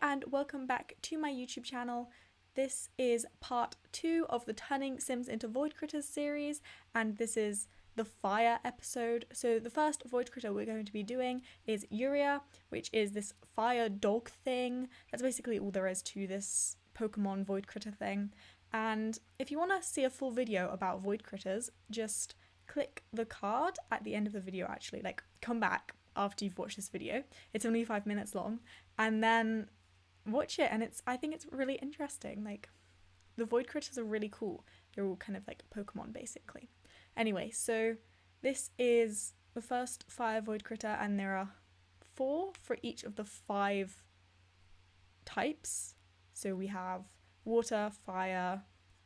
Hi and welcome back to my YouTube channel. This is part 2 of the Turning Sims into Voidcritters series, and this is the fire episode. So the first void critter we're going to be doing is Uria, which is this fire dog thing. That's basically all there is to this Pokemon void critter thing. And if you want to see a full video about void critters, just click the card at the end of the video. Actually, like, come back after you've watched this video. It's only 5 minutes long, and then watch it, and I think it's really interesting. Like, the void critters are really cool. They're all kind of like Pokemon basically. Anyway, so this is the first fire void critter, and there are 4 for each of the 5 types. So we have water, fire,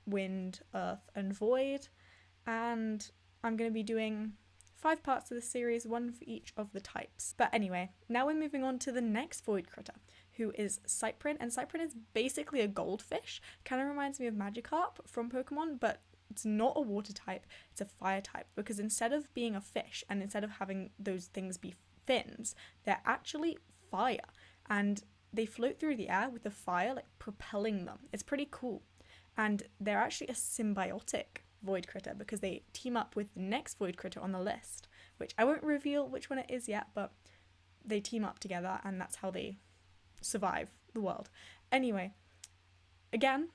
wind, earth, and void, and I'm going to be doing 5 parts of the series, 1 for each of the types. But anyway, now we're moving on to the next void critter, who is Cyprin, and Cyprin is basically a goldfish. Kind of reminds me of Magikarp from Pokemon, but it's not a water type, it's a fire type, because instead of being a fish and instead of having those things be fins, they're actually fire, and they float through the air with the fire like propelling them. It's pretty cool, and they're actually a symbiotic void critter because they team up with the next void critter on the list, which I won't reveal which one it is yet, but they team up together and that's how they survive the world. Anyway, again,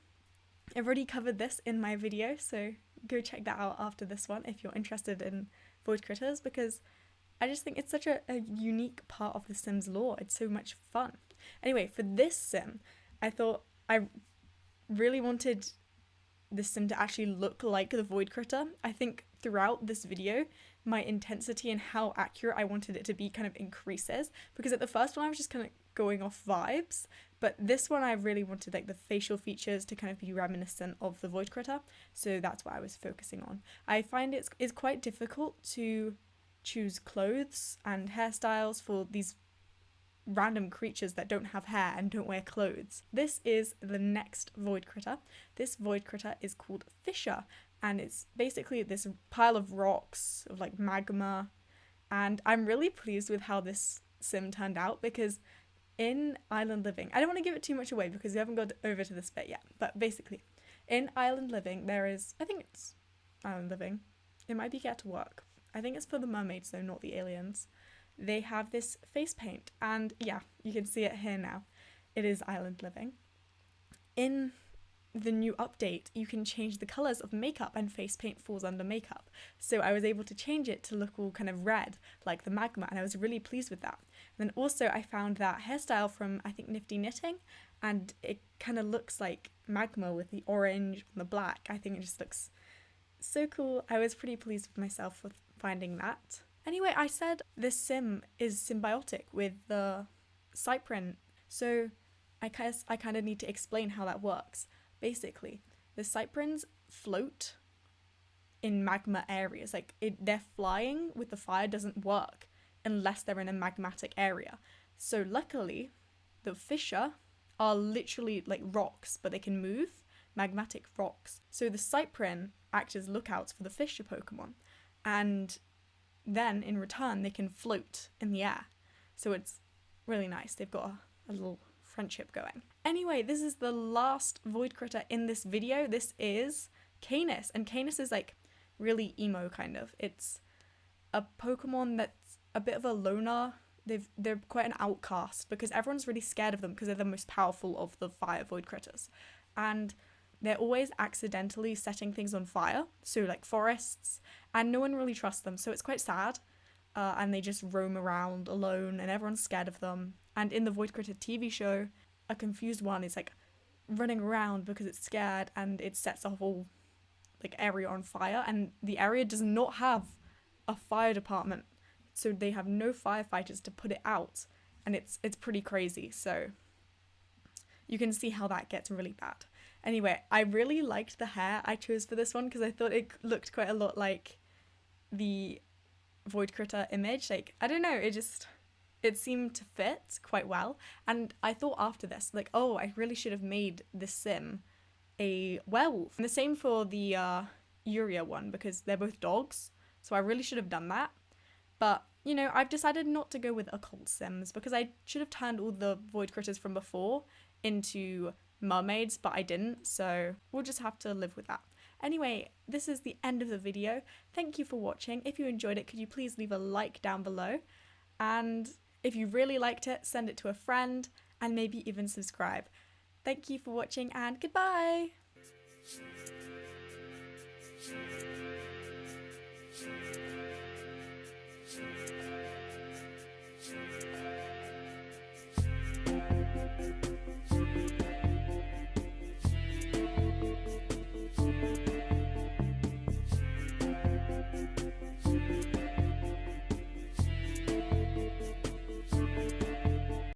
I've already covered this in my video, so go check that out after this one if you're interested in void critters, because I just think it's such a unique part of the Sims lore. It's so much fun. Anyway, for this sim, I thought I really wanted this sim to actually look like the void critter. I think throughout this video, my intensity and how accurate I wanted it to be kind of increases, because at the first one I was just kind of going off vibes, but this one I really wanted like the facial features to kind of be reminiscent of the void critter, so that's what I was focusing on. I find it's quite difficult to choose clothes and hairstyles for these random creatures that don't have hair and don't wear clothes. This is the next void critter. This void critter is called Fissure, and it's basically this pile of rocks, of like magma, and I'm really pleased with how this sim turned out, because in Island Living, I don't want to give it too much away because we haven't got over to this bit yet, but basically in Island Living there is, I think it's Island Living, it might be Get to Work, I think it's for the mermaids though, not the aliens. They have this face paint, and yeah, you can see it here now. It is Island Living. In the new update, you can change the colours of makeup, and face paint falls under makeup. So I was able to change it to look all kind of red, like the magma, and I was really pleased with that. And then also I found that hairstyle from, I think, Nifty Knitting, and it kind of looks like magma with the orange and the black. I think it just looks so cool. I was pretty pleased with myself with finding that. Anyway, I said this sim is symbiotic with the Cyprin, so I kind of need to explain how that works. Basically, the Cyprins float in magma areas. Like, they're flying with the fire doesn't work unless they're in a magmatic area. So luckily, the Fissure are literally like rocks, but they can move, magmatic rocks. So the Cyprin act as lookouts for the Fissure Pokemon, and then in return they can float in the air. So it's really nice. They've got a little friendship going. Anyway, this is the last void critter in this video. This is Canis, and Canis is like really emo kind of. It's a Pokemon that's a bit of a loner. They're quite an outcast because everyone's really scared of them because they're the most powerful of the fire void critters, and they're always accidentally setting things on fire, so like forests, and no one really trusts them, so it's quite sad, and they just roam around alone and everyone's scared of them. And in the Void Critter TV show, a confused one is like running around because it's scared, and it sets a whole like area on fire, and the area does not have a fire department, so they have no firefighters to put it out, and it's pretty crazy. So you can see how that gets really bad. Anyway, I really liked the hair I chose for this one because I thought it looked quite a lot like the void critter image. Like, I don't know, it seemed to fit quite well. And I thought after this, like, oh, I really should have made this sim a werewolf. And the same for the Uria one, because they're both dogs, so I really should have done that. But you know, I've decided not to go with occult sims because I should have turned all the void critters from before into mermaids, but I didn't, so we'll just have to live with that. Anyway, this is the end of the video. Thank you for watching. If you enjoyed it, could you please leave a like down below? And if you really liked it, send it to a friend and maybe even subscribe. Thank you for watching and goodbye!